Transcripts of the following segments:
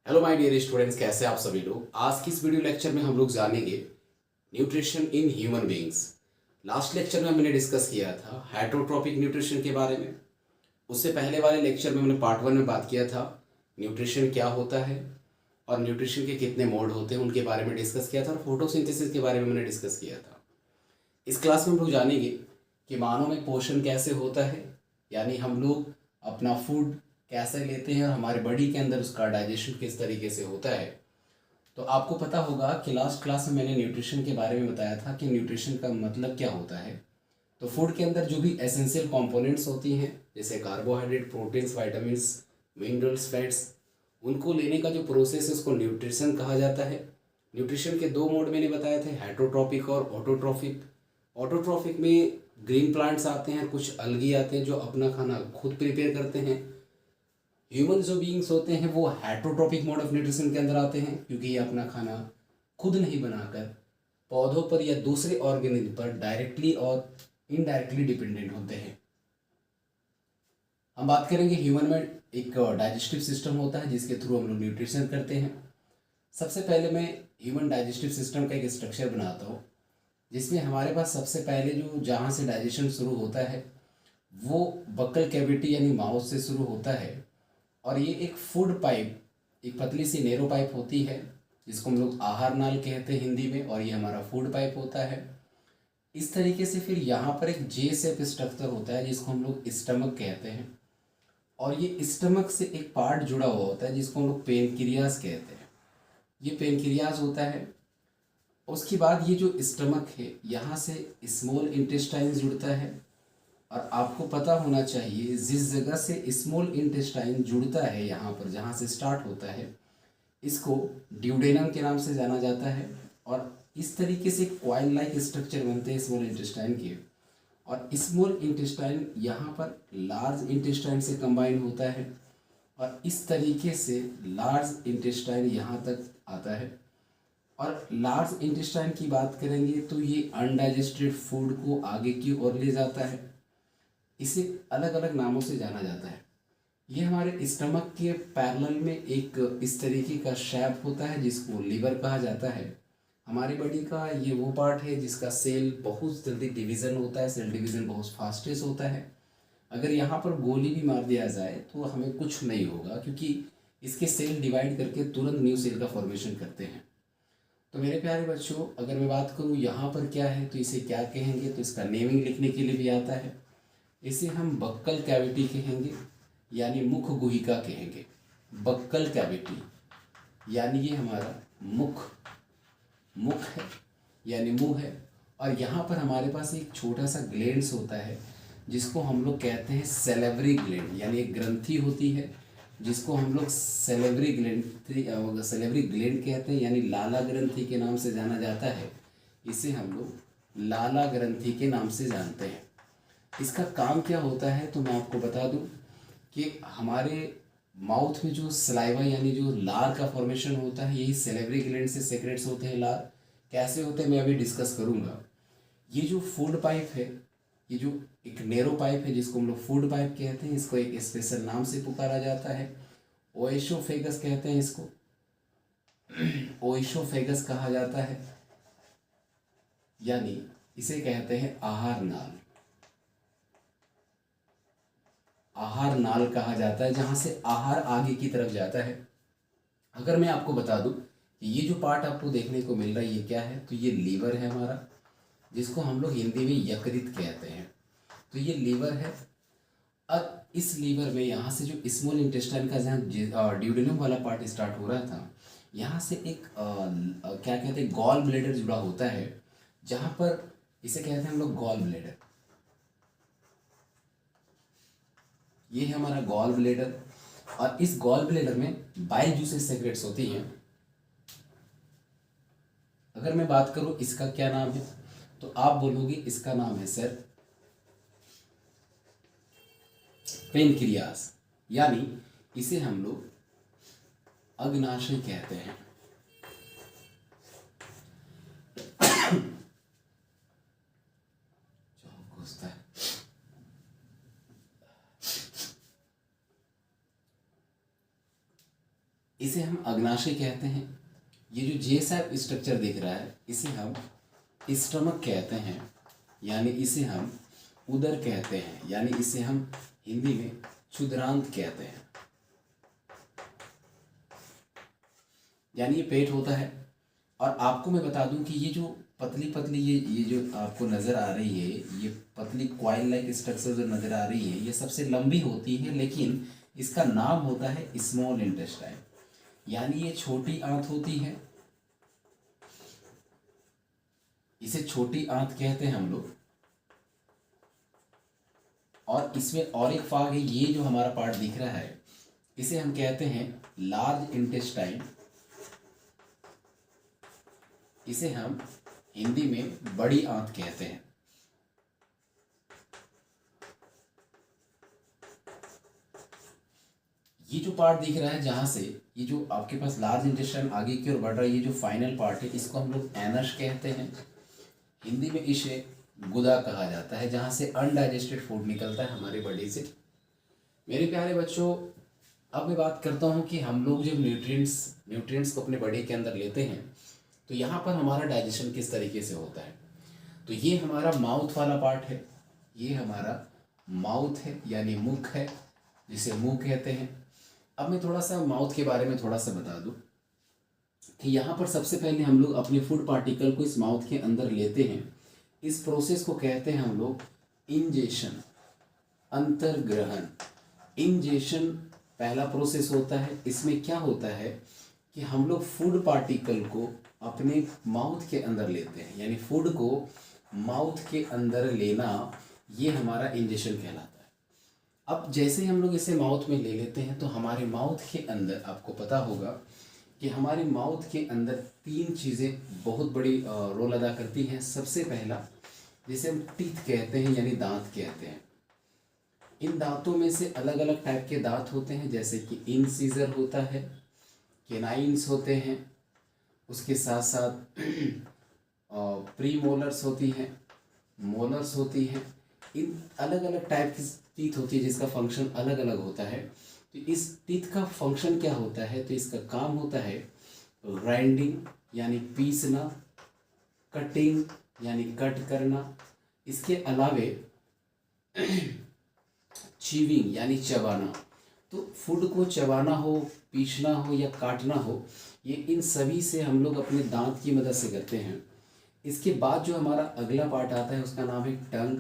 Hello my dear students, कैसे आप सभी लोग। आज की इस वीडियो लेक्चर में हम लोग जानेंगे nutrition in human beings. Last lecture में मैंने डिस्कस किया था हेटरोट्रॉपिक न्यूट्रिशन के बारे में। उससे पहले वाले लेक्चर में मैंने पार्ट 1 में बात किया था न्यूट्रिशन क्या होता है और न्यूट्रिशन के कितने मोड होते हैं उनके बारे में डिस्कस किया था, और फोटोसिंथेसिस के बारे में मैंने डिस्कस किया था। इस क्लास में हम लोग जानेंगे कि मानव में पोषण कैसे होता है, यानी हम लोग अपना फूड कैसे लेते हैं और हमारे बॉडी के अंदर उसका डाइजेशन किस तरीके से होता है। तो आपको पता होगा कि लास्ट क्लास में मैंने न्यूट्रिशन के बारे में बताया था कि न्यूट्रिशन का मतलब क्या होता है। तो फूड के अंदर जो भी एसेंशियल कंपोनेंट्स होती हैं, जैसे carbohydrate, proteins, vitamins, minerals, fats, उनको लेने का जो प्रोसेस है उसको न्यूट्रिशन कहा जाता है। न्यूट्रिशन के दो मोड मैंने बताए थे, हेटरोट्रॉपिक और ऑटोट्रॉफिक। ऑटोट्रॉफिक में ग्रीन प्लांट्स आते हैं, कुछ अलगी आते हैं जो अपना खाना खुद प्रिपेयर करते हैं। ह्यूमन जो बीइंग्स होते हैं वो हेटरोट्रॉपिक मोड ऑफ न्यूट्रिशन के अंदर आते हैं, क्योंकि ये अपना खाना खुद नहीं बनाकर पौधों पर या दूसरे ऑर्गेनिज्म पर डायरेक्टली और इनडायरेक्टली डिपेंडेंट होते हैं। हम बात करेंगे ह्यूमन में एक डाइजेस्टिव सिस्टम होता है जिसके थ्रू हम लोग न्यूट्रिशन करते हैं। सबसे पहले मैं ह्यूमन डाइजेस्टिव सिस्टम का एक स्ट्रक्चर बनाता हूँ, जिसमें हमारे पास सबसे पहले जो जहाँ से डाइजेशन शुरू होता है वो बक्कल कैविटी यानी माउथ से शुरू होता है। और ये एक फूड पाइप, एक पतली सी नेरो पाइप होती है जिसको हम लोग आहार नाल कहते हैं हिंदी में, और ये हमारा फूड पाइप होता है। इस तरीके से फिर यहाँ पर एक जे शेप स्ट्रक्चर होता है जिसको हम लोग स्टमक कहते हैं, और ये स्टमक से एक पार्ट जुड़ा हुआ होता है जिसको हम लोग पेनक्रियास कहते हैं। ये पेनक्रियास होता है। उसके बाद ये जो स्टमक है यहाँ से स्मॉल इंटेस्टाइन जुड़ता है, और आपको पता होना चाहिए जिस जगह से स्मॉल इंटेस्टाइन जुड़ता है, यहाँ पर जहाँ से स्टार्ट होता है, इसको ड्यूडेनम के नाम से जाना जाता है। और इस तरीके से कॉइल लाइक स्ट्रक्चर बनते हैं स्मॉल इंटेस्टाइन के, और स्मॉल इंटेस्टाइन यहाँ पर लार्ज इंटेस्टाइन से कंबाइन होता है, और इस तरीके से लार्ज इंटेस्टाइन यहाँ तक आता है। और लार्ज इंटेस्टाइन की बात करेंगे तो ये अनडाइजेस्टेड फूड को आगे की ओर ले जाता है। इसे अलग अलग नामों से जाना जाता है। ये हमारे स्टमक के पैरेलल में एक इस तरीके का शेप होता है जिसको लीवर कहा जाता है। हमारी बॉडी का ये वो पार्ट है जिसका सेल बहुत जल्दी डिवीज़न होता है, सेल डिवीज़न बहुत फास्टेस्ट होता है। अगर यहाँ पर गोली भी मार दिया जाए तो हमें कुछ नहीं होगा, क्योंकि इसके सेल डिवाइड करके तुरंत न्यू सेल का फॉर्मेशन करते हैं। तो मेरे प्यारे बच्चों, अगर मैं बात करूँ यहाँ पर क्या है तो इसे क्या कहेंगे, तो इसका नेमिंग लिखने के लिए भी आता है। इसे हम बक्कल कैविटी कहेंगे, यानी मुख गुहिका कहेंगे। बक्कल कैविटी यानी ये हमारा मुख मुख है, यानी मुंह है। और यहाँ पर हमारे पास एक छोटा सा ग्लैंड्स होता है जिसको हम लोग कहते हैं सेलेवरी ग्लैंड, यानी एक ग्रंथि होती है जिसको हम लोग सेलेवरी ग्लैंड कहते हैं, यानी लाला ग्रंथि के नाम से जाना जाता है। इसे हम लोग लाला ग्रंथि के नाम से जानते हैं। इसका काम क्या होता है तो मैं आपको बता दूं कि हमारे माउथ में जो सलाइवा यानी जो लार का फॉर्मेशन होता है यही सेलेवरी ग्लैंड से सेक्रेट्स होते हैं। लार कैसे होते हैं मैं अभी डिस्कस करूंगा। ये जो फूड पाइप है, ये जो एक नेरो पाइप है जिसको हम लोग फूड पाइप कहते हैं, इसको एक स्पेशल नाम से पुकारा जाता है, ओएसोफेगस कहते हैं इसको। ओएसोफेगस कहा जाता है, यानी इसे कहते हैं आहार नाल। आहार नाल कहा जाता है जहां से आहार आगे की तरफ जाता है। अगर मैं आपको बता दूं कि ये जो पार्ट आपको देखने को मिल रहा है ये क्या है, तो ये लीवर है हमारा, जिसको हम लोग हिंदी में यकृत कहते हैं। तो ये लीवर है। अब इस लीवर में यहाँ से जो स्मॉल इंटेस्टाइन का जहाँ ड्यूडेनम वाला पार्ट स्टार्ट हो रहा था, यहाँ से एक क्या कहते हैं गॉल ब्लेडर जुड़ा होता है, जहाँ पर इसे कहते हैं हम लोग गॉल ब्लेडर। ये है हमारा गॉल ब्लेडर, और इस गॉल ब्लेडर में बाइल जूसेस सेक्रेट्स होती हैं। अगर मैं बात करूं इसका क्या नाम है तो आप बोलोगे इसका नाम है सर पेनक्रियास, यानी इसे हम लोग अग्नाशय कहते हैं। जो घुसता है इसे हम अग्नाशय कहते हैं। ये जो जे शैप स्ट्रक्चर दिख रहा है इसे हम स्टमक कहते हैं, यानी इसे हम उदर कहते हैं, यानी इसे हम हिंदी में क्षुद्रांत कहते हैं। यानी ये पेट होता है। और आपको मैं बता दूं कि ये जो पतली पतली ये जो आपको नज़र आ रही है, ये पतली क्वाइल लाइक स्ट्रक्चर जो नज़र आ रही है, ये सबसे लंबी होती है, लेकिन इसका नाम होता है स्मॉल इंटेस्टाइन, यानी ये छोटी आंत होती है। इसे छोटी आंत कहते हैं हम लोग। और इसमें और एक भाग है, ये जो हमारा पार्ट दिख रहा है इसे हम कहते हैं लार्ज इंटेस्टाइन। इसे हम हिंदी में बड़ी आंत कहते हैं। ये जो पार्ट दिख रहा है जहां से ये जो आपके पास लार्ज इंटेस्टाइन आगे की ओर बढ़ रहा है, ये जो फाइनल पार्ट है इसको हम लोग एनस कहते हैं। हिंदी में इसे गुदा कहा जाता है, जहां से अनडाइजेस्टेड फूड निकलता है हमारे बॉडी से। मेरे प्यारे बच्चों, अब मैं बात करता हूं कि हम लोग जब न्यूट्रिएंट्स को अपने बॉडी के अंदर लेते हैं तो यहाँ पर हमारा डाइजेशन किस तरीके से होता है। तो ये हमारा माउथ वाला पार्ट है, ये हमारा माउथ है यानी मुख है, जिसे मुंह कहते हैं। अब मैं थोड़ा सा माउथ के बारे में थोड़ा सा बता दूं कि यहाँ पर सबसे पहले हम लोग अपने फूड पार्टिकल को इस माउथ के अंदर लेते हैं। इस प्रोसेस को कहते हैं हम लोग इंजेशन, अंतर्ग्रहण। इंजेशन पहला प्रोसेस होता है। इसमें क्या होता है कि हम लोग फूड पार्टिकल को अपने माउथ के अंदर लेते हैं, यानी फूड को माउथ के अंदर लेना, ये हमारा इंजेशन कहलाता है। अब जैसे ही हम लोग इसे माउथ में ले लेते हैं तो हमारे माउथ के अंदर, आपको पता होगा कि हमारे माउथ के अंदर तीन चीज़ें बहुत बड़ी रोल अदा करती हैं। सबसे पहला, जिसे हम टीथ कहते हैं यानी दांत कहते हैं। इन दांतों में से अलग अलग टाइप के दांत होते हैं, जैसे कि इंसिजर होता है, केनाइन्स होते हैं, उसके साथ साथ प्रीमोलर्स होती हैं, मोलर्स होती हैं। इन अलग अलग टाइप की टीथ होती है जिसका फंक्शन अलग अलग होता है। तो इस टीथ का फंक्शन क्या होता है, तो इसका काम होता है ग्राइंडिंग यानी पीसना, कटिंग यानी कट करना, इसके अलावे चीविंग यानी चबाना। तो फूड को चबाना हो, पीसना हो या काटना हो, ये इन सभी से हम लोग अपने दांत की मदद से करते हैं। इसके बाद जो हमारा अगला पार्ट आता है उसका नाम है टंग।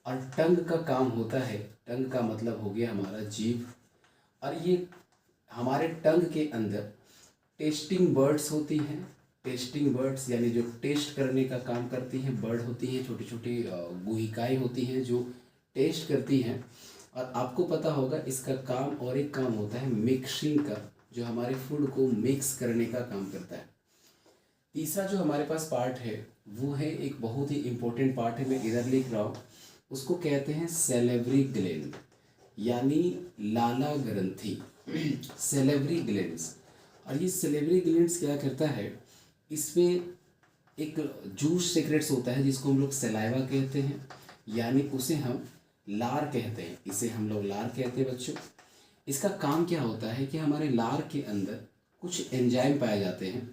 और टंग का काम होता है, टंग का मतलब हो गया हमारा जीभ। और ये हमारे टंग के अंदर टेस्टिंग बर्ड्स होती हैं। टेस्टिंग बर्ड्स यानी जो टेस्ट करने का काम करती हैं, बर्ड होती हैं, छोटी छोटी गुहिकाएँ होती हैं जो टेस्ट करती हैं। और आपको पता होगा इसका काम, और एक काम होता है मिक्सिंग का, जो हमारे फूड को मिक्स करने का काम करता है। तीसरा जो हमारे पास पार्ट है वो है एक बहुत ही इम्पोर्टेंट पार्ट है, मैं इधर लिख रहा हूँ, उसको कहते हैं सेलेवरी ग्लैंड यानी लाला ग्रंथि। Salivary glands. और ये सेलेवरी ग्लैंड्स क्या करता है, इसमें एक जूस सीक्रेट्स होता है जिसको हम लोग सलाइवा कहते हैं, यानी उसे हम लार कहते हैं। इसे हम लोग लार कहते हैं बच्चों। इसका काम क्या होता है कि हमारे लार के अंदर कुछ एंजाइम पाए जाते हैं।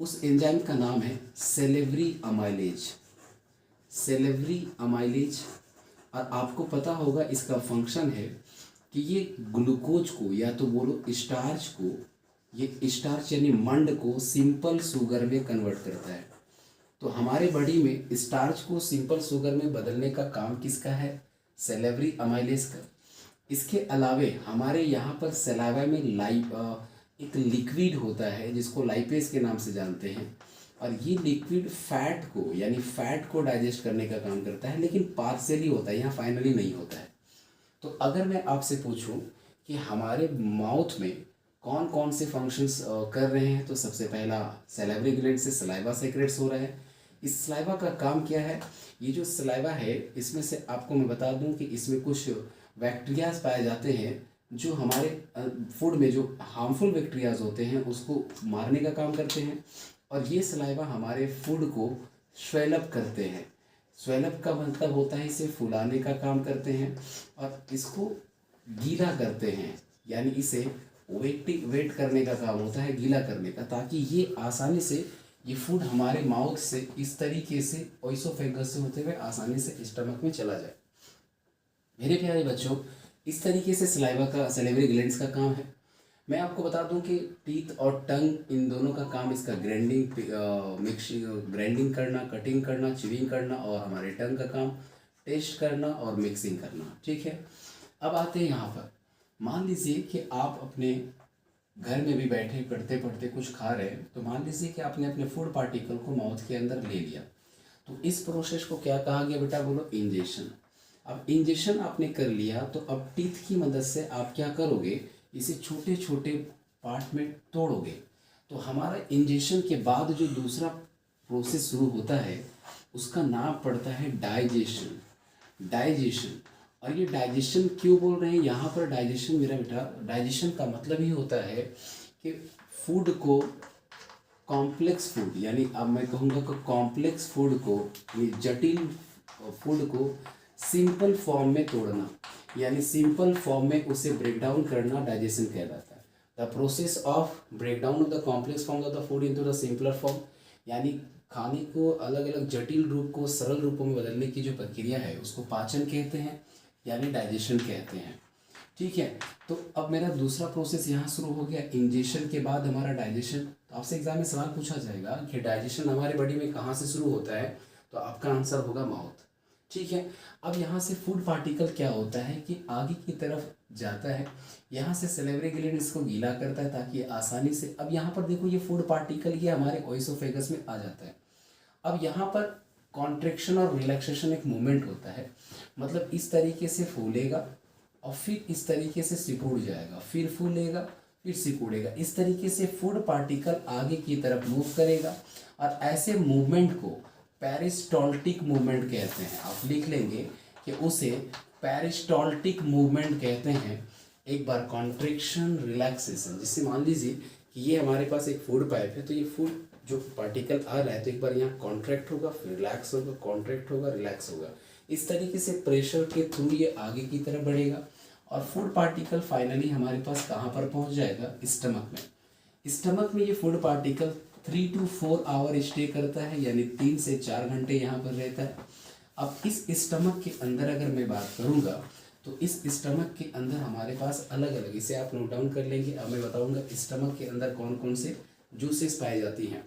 उस एंजाइम का नाम है सेलेवरी अमाइलेज। Salivary amylase. और आपको पता होगा इसका फंक्शन है कि ये ग्लूकोज को, या तो बोलो स्टार्च को, ये स्टार्च यानी मंड को सिंपल शुगर में कन्वर्ट करता है। तो हमारे बॉडी में स्टार्च को सिंपल शुगर में बदलने का काम किसका है, सेलेवरी अमाइलेज का। इसके अलावे हमारे यहाँ पर सलाइवा में एक लिक्विड होता है जिसको लाइपेज के नाम से जानते हैं। और ये लिक्विड फैट को, यानी फैट को डाइजेस्ट करने का काम करता है, लेकिन पार्शियली होता है, यहाँ फाइनली नहीं होता है। तो अगर मैं आपसे पूछूं कि हमारे माउथ में कौन कौन से फंक्शंस कर रहे हैं, तो सबसे पहला सैलिवरी ग्लैंड से सलाइवा सेक्रेट्स हो रहा है। इस सलाइवा का काम क्या है, ये जो सलाइवा है इसमें से आपको मैं बता दूं कि इसमें कुछ बैक्टीरियाज पाए जाते हैं जो हमारे फूड में जो हार्मफुल बैक्टीरियाज होते हैं उसको मारने का काम करते हैं। और ये सलाइवा हमारे फूड को स्वेलअप करते हैं। स्वेलअप का मतलब होता है इसे फुलाने का काम करते हैं और इसको गीला करते हैं, यानी इसे वेट करने का काम होता है, गीला करने का, ताकि ये आसानी से ये फूड हमारे माउथ से इस तरीके से ओइसोफेगस से होते हुए आसानी से स्टमक में चला जाए। मेरे प्यारे बच्चों, इस तरीके से सलाइवरी ग्लैंड्स का काम है। मैं आपको बता दूं कि टीथ और टंग इन दोनों का काम इसका ग्राइंडिंग करना, कटिंग करना, च्यूइंग करना, और हमारे टंग का काम टेस्ट करना और मिक्सिंग करना। ठीक है, अब आते हैं यहाँ पर। मान लीजिए कि आप अपने घर में भी बैठे पढ़ते पढ़ते कुछ खा रहे हैं, तो मान लीजिए कि आपने अपने फूड पार्टिकल को माउथ के अंदर ले लिया, तो इस प्रोसेस को क्या कहा गया बेटा, बोलो इंजेक्शन। अब इंजेक्शन आपने कर लिया, तो अब टीथ की मदद से आप क्या करोगे, इसे छोटे छोटे पार्ट में तोड़ोगे। तो हमारा इंजेक्शन के बाद जो दूसरा प्रोसेस शुरू होता है उसका नाम पड़ता है डाइजेशन। और ये डाइजेशन क्यों बोल रहे हैं यहाँ पर, डाइजेशन मेरा बेटा, डाइजेशन का मतलब ही होता है कि फूड को कॉम्प्लेक्स फूड, यानी अब मैं कहूँगा कि कॉम्प्लेक्स फूड को, ये जटिल फूड को सिंपल फॉर्म में तोड़ना, यानी सिंपल फॉर्म में उसे ब्रेक डाउन करना डाइजेशन कहलाता है। The process of break down of the complex form of the food into the simpler form, यानी खाने को अलग अलग जटिल रूप को सरल रूपों में बदलने की जो प्रक्रिया है उसको पाचन कहते हैं, यानी डाइजेशन कहते हैं। ठीक है, तो अब मेरा दूसरा प्रोसेस यहाँ शुरू हो गया, इंजेक्शन के बाद हमारा डाइजेशन। तो आपसे एग्जाम में सवाल पूछा जाएगा कि डाइजेशन हमारे बॉडी में कहाँ से शुरू होता है, तो आपका आंसर होगा माउथ। ठीक है, अब यहाँ से फूड पार्टिकल क्या होता है कि आगे की तरफ जाता है, यहाँ से सैलिवरी ग्लैंड इसको गीला करता है ताकि आसानी से, अब यहाँ पर देखो ये फूड पार्टिकल ये हमारे ओइसोफेगस में आ जाता है। अब यहाँ पर कॉन्ट्रैक्शन और रिलैक्सेशन एक मूवमेंट होता है, मतलब इस तरीके से फूलेगा और फिर इस तरीके से सिकुड़ जाएगा, फिर फूलेगा फिर सिकुड़ेगा। इस तरीके से फूड पार्टिकल आगे की तरफ मूव करेगा, और ऐसे मूवमेंट को पेरिस्टॉल्टिक मूवमेंट कहते हैं। आप लिख लेंगे कि उसे पेरिस्टॉल्टिक मूवमेंट कहते हैं। एक बार कॉन्ट्रैक्शन रिलैक्सेशन, जिससे मान लीजिए कि ये हमारे पास एक फूड पाइप है, तो ये फूड जो पार्टिकल आ रहा है, तो एक बार यहाँ कॉन्ट्रैक्ट होगा, फिर रिलैक्स होगा, कॉन्ट्रैक्ट होगा, रिलैक्स होगा। इस तरीके से प्रेशर के थ्रू ये आगे की तरफ बढ़ेगा, और फूड पार्टिकल फाइनली हमारे पास कहाँ पर पहुँच जाएगा, स्टमक में। स्टमक में ये food particle 3 to 4 hour stay करता है, यानी 3 से 4 घंटे यहाँ पर रहता है। अब इस स्टमक के अंदर अगर मैं बात करूँगा, तो इस स्टमक के अंदर हमारे पास अलग अलग, इसे आप नोट डाउन कर लेंगे। अब मैं बताऊँगा स्टमक के अंदर कौन कौन से जूसेस पाई जाती हैं।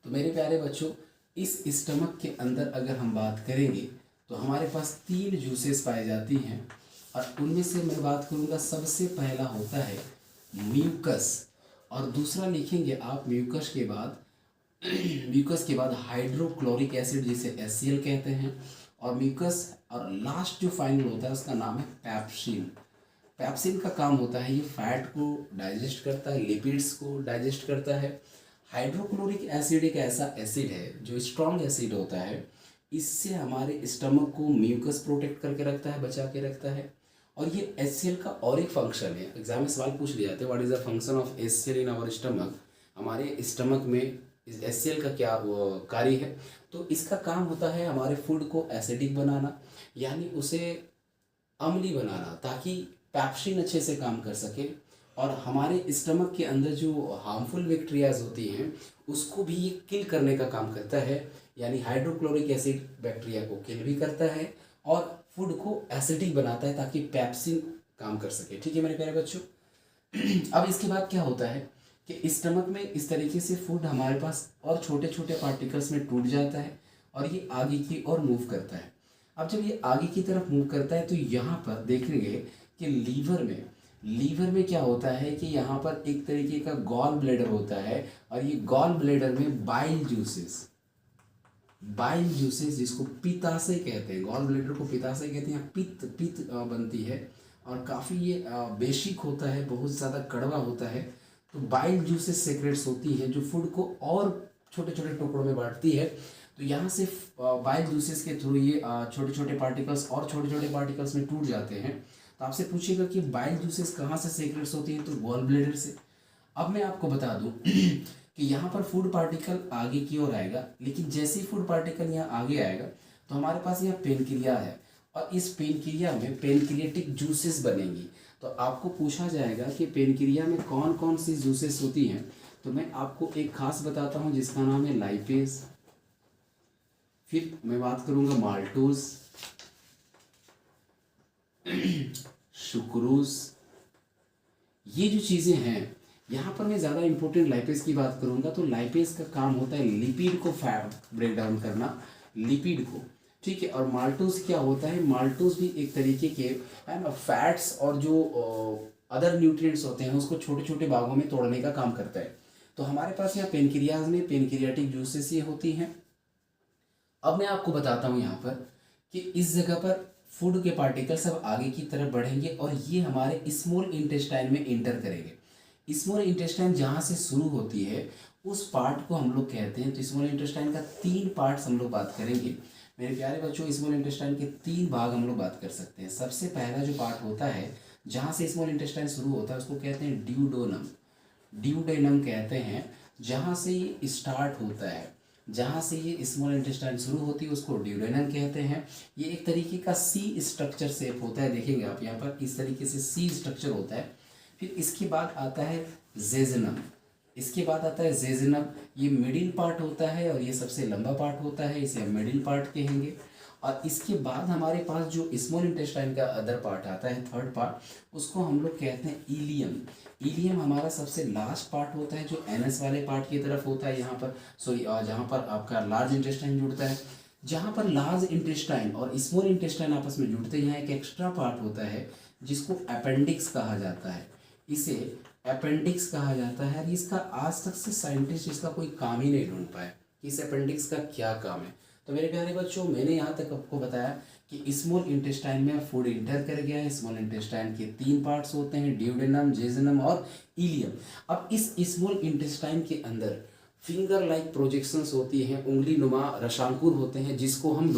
तो मेरे प्यारे बच्चों, इस स्टमक के अंदर अगर हम बात करेंगे तो हमारे पास 3 जूसेस पाई जाती हैं, और उनमें से मैं बात करूँगा, सबसे पहला होता है म्यूकस, और दूसरा लिखेंगे आप म्यूकस के बाद हाइड्रोक्लोरिक एसिड, जिसे HCl कहते हैं, और म्यूकस, और लास्ट जो फाइनल होता है उसका नाम है पैप्सिन। पैप्सिन का काम होता है ये फैट को डाइजेस्ट करता है, लिपिड्स को डाइजेस्ट करता है। हाइड्रोक्लोरिक एसिड एक ऐसा एसिड है जो स्ट्रॉन्ग एसिड होता है, इससे हमारे स्टमक को म्यूकस प्रोटेक्ट करके रखता है, बचा के रखता है। और ये HCl का और एक फंक्शन है, एग्जाम में सवाल पूछ लिया जाते हैं, what is the function of HCl in our stomach, हमारे स्टमक में इस HCl का क्या कार्य है। तो इसका काम होता है हमारे फूड को एसिडिक बनाना, यानी उसे अम्लीय बनाना, ताकि पैप्सिन अच्छे से काम कर सके, और हमारे स्टमक के अंदर जो हार्मफुल बैक्टीरियाज होती हैं उसको भी ये किल करने का काम करता है, यानी हाइड्रोक्लोरिक एसिड बैक्टीरिया को किल भी करता है और फूड को एसिडिक बनाता है ताकि पैप्सिन काम कर सके। ठीक है मेरे प्यारे बच्चों, अब इसके बाद क्या होता है कि स्टमक में इस तरीके से फूड हमारे पास और छोटे छोटे पार्टिकल्स में टूट जाता है, और ये आगे की ओर मूव करता है। अब जब ये आगे की तरफ मूव करता है तो यहाँ पर देखेंगे कि लीवर में क्या होता है कि यहाँ पर एक तरीके का गॉल ब्लैडर होता है, और ये गॉल ब्लैडर में बाइल जूसेस जिसको पित्ताशय कहते हैं, गॉल ब्लैडर को पित्ताशय कहते हैं, पित्त बनती है, और काफ़ी ये बेसिक होता है, बहुत ज़्यादा कड़वा होता है। तो बाइल जूसेस सेक्रेट्स होती हैं जो फूड को और छोटे छोटे टुकड़ों में बांटती है। तो यहाँ से बाइल जूसेस के थ्रू ये छोटे छोटे पार्टिकल्स और छोटे छोटे पार्टिकल्स में टूट जाते हैं। तो आपसे पूछेगा कि बाइल जूसेस कहाँ से सेक्रेट्स होती हैं, तो गॉल ब्लैडर से। अब मैं आपको बता दूं कि यहाँ पर फूड पार्टिकल आगे की ओर आएगा, लेकिन जैसे ही फूड पार्टिकल यहाँ आगे आएगा तो हमारे पास यहाँ पेनक्रिया है, और इस पेनक्रिया में पेनक्रियाटिक जूसेस बनेंगी। तो आपको पूछा जाएगा कि पेनक्रिया में कौन कौन सी जूसेस होती हैं, तो मैं आपको एक खास बताता हूँ जिसका नाम है लाइपेज। फिर मैं बात करूँगा माल्टोज, सुक्रोज। ये जो चीज़ें हैं, यहाँ पर मैं ज़्यादा इंपॉर्टेंट लाइपेज की बात करूँगा। तो लाइपेज का काम होता है लिपिड को फैट ब्रेक डाउन करना, लिपिड को, ठीक है। और माल्टोज क्या होता है, माल्टोज भी एक तरीके के है ना फैट्स और जो अदर न्यूट्रिएंट्स होते हैं उसको छोटे छोटे भागों में तोड़ने का काम करता है। तो हमारे पास यहाँ पेनक्रियाज में पेनक्रियाटिक जूसेस ये होती हैं। अब मैं आपको बताता हूँ यहाँ पर कि इस जगह पर फूड के पार्टिकल्स अब आगे की तरफ बढ़ेंगे और ये हमारे स्मॉल इंटेस्टाइन में इंटर करेंगे। स्मॉल इंटेस्टाइन जहाँ से शुरू होती है उस पार्ट को हम लोग कहते हैं। तो स्मॉल इंटेस्टाइन का 3 पार्ट्स हम लोग बात करेंगे मेरे प्यारे बच्चों। स्मॉल इंटेस्टाइन के 3 भाग हम लोग बात कर सकते हैं। सबसे पहला जो पार्ट होता है जहाँ से स्मॉल इंटेस्टाइन शुरू होता है उसको कहते हैं ड्यूडोनम। ड्यूडेनम कहते हैं जहाँ से ये स्टार्ट होता है, जहाँ से ये स्मॉल इंटेस्टाइन शुरू होती है उसको ड्यूडेनम कहते हैं। ये एक तरीके का सी स्ट्रक्चर शेप होता है, देखेंगे आप यहाँ पर इस तरीके से सी स्ट्रक्चर होता है। फिर इसके बाद आता है जेजनम, इसके बाद आता है जेजनम। ये मिडिल पार्ट होता है और ये सबसे लंबा पार्ट होता है, इसे हम मिडिल पार्ट कहेंगे। और इसके बाद हमारे पास जो स्मॉल इंटेस्टाइन का अदर पार्ट आता है, थर्ड पार्ट, उसको हम लोग कहते हैं इलियम। इलियम हमारा सबसे लास्ट पार्ट होता है जो एनएस वाले पार्ट की तरफ होता है यहाँ पर, सॉरी जहाँ पर आपका लार्ज इंटेस्टाइन जुड़ता है। जहाँ पर लार्ज इंटेस्टाइन और स्मॉल इंटेस्टाइन आपस में जुड़ते हैं यहाँ एक एक्स्ट्रा पार्ट होता है जिसको अपेंडिक्स कहा जाता है। इसे अपेंडिक्स कहा जाता है। और इसका आज तक से साइंटिस्ट इसका कोई काम ही नहीं ढूंढ पाए कि इस अपेंडिक्स का क्या काम है। तो मेरे प्यारे बच्चों, मैंने यहाँ तक आपको बताया कि स्मॉल इंटेस्टाइन में फूड इंटर कर गया है। स्मॉल इंटेस्टाइन के 3 पार्ट्स होते हैं, ड्यूडेनम, जेजनम और इलियम। अब इस स्मॉल इंटेस्टाइन के अंदर फिंगर लाइक प्रोजेक्शंस होती हैं, उंगली नुमा रसांकुर होते हैं जिसको हम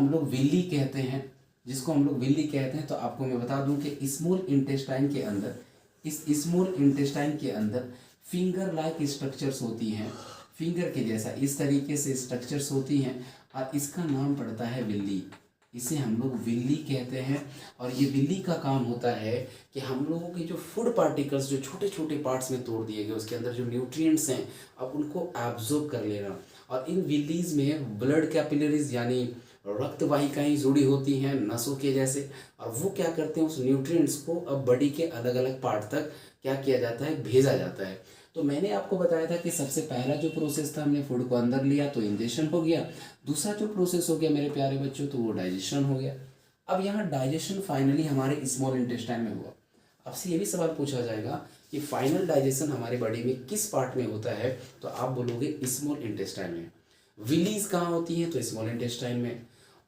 लोग विल्ली कहते हैं, जिसको हम लोग विल्ली कहते हैं। तो आपको मैं बता दूं कि स्मॉल इंटेस्टाइन के अंदर, इस स्मॉल इंटेस्टाइन के अंदर फिंगर लाइक स्ट्रक्चर्स होती हैं, फिंगर के जैसा इस तरीके से स्ट्रक्चर्स होती हैं और इसका नाम पड़ता है विल्ली। इसे हम लोग विल्ली कहते हैं। और ये विल्ली का काम होता है कि हम लोगों के जो फूड पार्टिकल्स जो छोटे छोटे पार्ट्स में तोड़ दिए गए उसके अंदर जो न्यूट्रिएंट्स हैं अब उनको एब्जॉर्ब कर लेना। और इन विल्लीज में ब्लड कैपिलरीज यानी रक्त वाहिकाएं जुड़ी होती हैं नसों के जैसे, और वो क्या करते हैं उस न्यूट्रिएंट्स को अब बॉडी के अलग अलग पार्ट तक क्या किया जाता है, भेजा जाता है। तो मैंने आपको बताया था कि सबसे पहला जो प्रोसेस था हमने फूड को अंदर लिया तो इंजेशन हो गया। दूसरा जो प्रोसेस हो गया मेरे प्यारे बच्चों तो वो डाइजेशन हो गया। अब यहाँ डाइजेशन फाइनली हमारे स्मॉल इंटेस्टाइन में हुआ। आपसे ये भी सवाल पूछा जाएगा कि फाइनल डाइजेशन हमारे बॉडी में किस पार्ट में होता है, तो आप बोलोगे स्मॉल इंटेस्टाइन में। विलीज कहाँ होती हैं, तो स्मॉल इंटेस्टाइन में।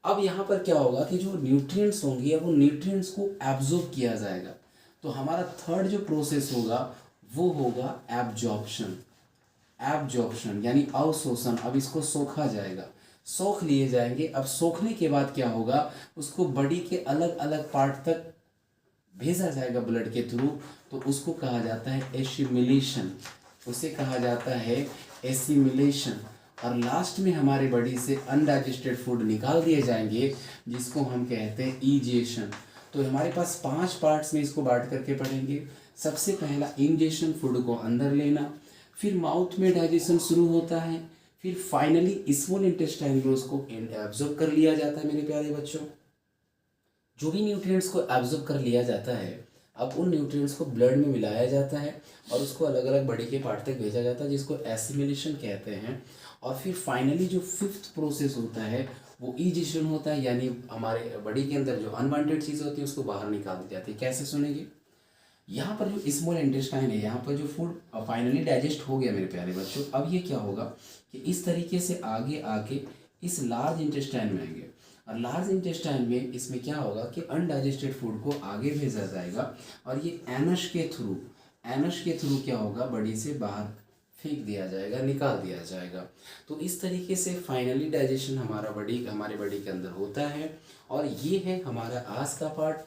अब यहाँ पर क्या होगा कि जो न्यूट्रिएंट्स होंगे वो न्यूट्रिएंट्स को एब्जॉर्ब किया जाएगा। तो हमारा थर्ड जो प्रोसेस होगा वो होगा एब्जॉर्प्शन। एब्जॉर्प्शन यानी अवशोषण। अब इसको सोखा जाएगा, सोख लिए जाएंगे। अब सोखने के बाद क्या होगा, उसको बॉडी के अलग अलग पार्ट तक भेजा जाएगा ब्लड के थ्रू। तो उसको कहा जाता है एसिमिलेशन, उसे कहा जाता है एसिमिलेशन। और लास्ट में हमारे बॉडी से अनडाइजेस्टेड फूड निकाल दिए जाएंगे जिसको हम कहते हैं इजेशन। तो हमारे पास 5 पार्ट्स में इसको बांट करके पढ़ेंगे। सबसे पहला इंजेशन, फूड को अंदर लेना, फिर माउथ में डाइजेशन शुरू होता है, फिर फाइनली स्मॉल इंटेस्टाइन में उसको एब्जॉर्ब कर लिया जाता है। मेरे प्यारे बच्चों, जो भी न्यूट्रिएंट्स को एब्जॉर्ब कर लिया जाता है अब उन न्यूट्रिएंट्स को ब्लड में मिलाया जाता है और उसको अलग अलग बॉडी के पार्ट तक भेजा जाता है जिसको एसिमिलेशन कहते हैं। और फिर फाइनली जो 5th प्रोसेस होता है वो इजेशन होता है, यानी हमारे बॉडी के अंदर जो अनवांटेड चीज़ होती है उसको बाहर निकाल दी जाती है। कैसे सुनेंगे, यहाँ पर जो स्मॉल इंटेस्टाइन है यहाँ पर जो फूड फाइनली डाइजेस्ट हो गया मेरे प्यारे बच्चों। अब ये क्या होगा कि इस तरीके से आगे आके इस लार्ज इंटेस्टाइन में आएंगे और लार्ज इंटेस्टाइन में इसमें क्या होगा कि अनडाइजेस्टेड फूड को आगे भेजा जाएगा और ये एनस के थ्रू क्या होगा बॉडी से बाहर फेंक दिया जाएगा, निकाल दिया जाएगा। तो इस तरीके से फाइनली डाइजेशन हमारे बॉडी के अंदर होता है। और ये है हमारा आज का part,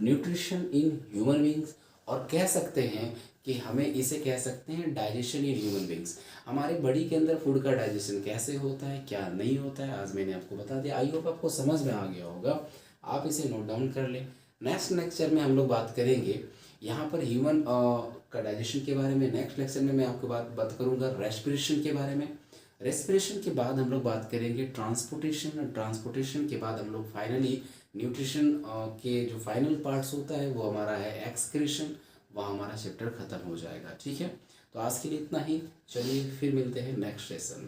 nutrition in human beings. और कह सकते हैं कि हमें इसे कह सकते हैं डाइजेशन इन ह्यूमन बींग्स। हमारे बॉडी के अंदर फूड का डाइजेशन कैसे होता है, क्या नहीं होता है, आज मैंने आपको बता दिया। आई होप आपको समझ में आ गया होगा। आप इसे नोट डाउन कर लें। नेक्स्ट लेक्चर में हम लोग बात करेंगे यहाँ पर ह्यूमन का डाइजेशन के बारे में। नेक्स्ट लेक्चर में मैं आपको बात करूँगा रेस्पिरेशन के बारे में। रेस्पिरेशन के बाद हम लोग बात करेंगे ट्रांसपोर्टेशन, और ट्रांसपोर्टेशन के बाद हम लोग फाइनली न्यूट्रिशन के जो फाइनल पार्ट्स होता है वो हमारा है एक्सक्रीशन। वहाँ हमारा चैप्टर ख़त्म हो जाएगा। ठीक है, तो आज के लिए इतना ही। चलिए फिर मिलते हैं नेक्स्ट सेशन में।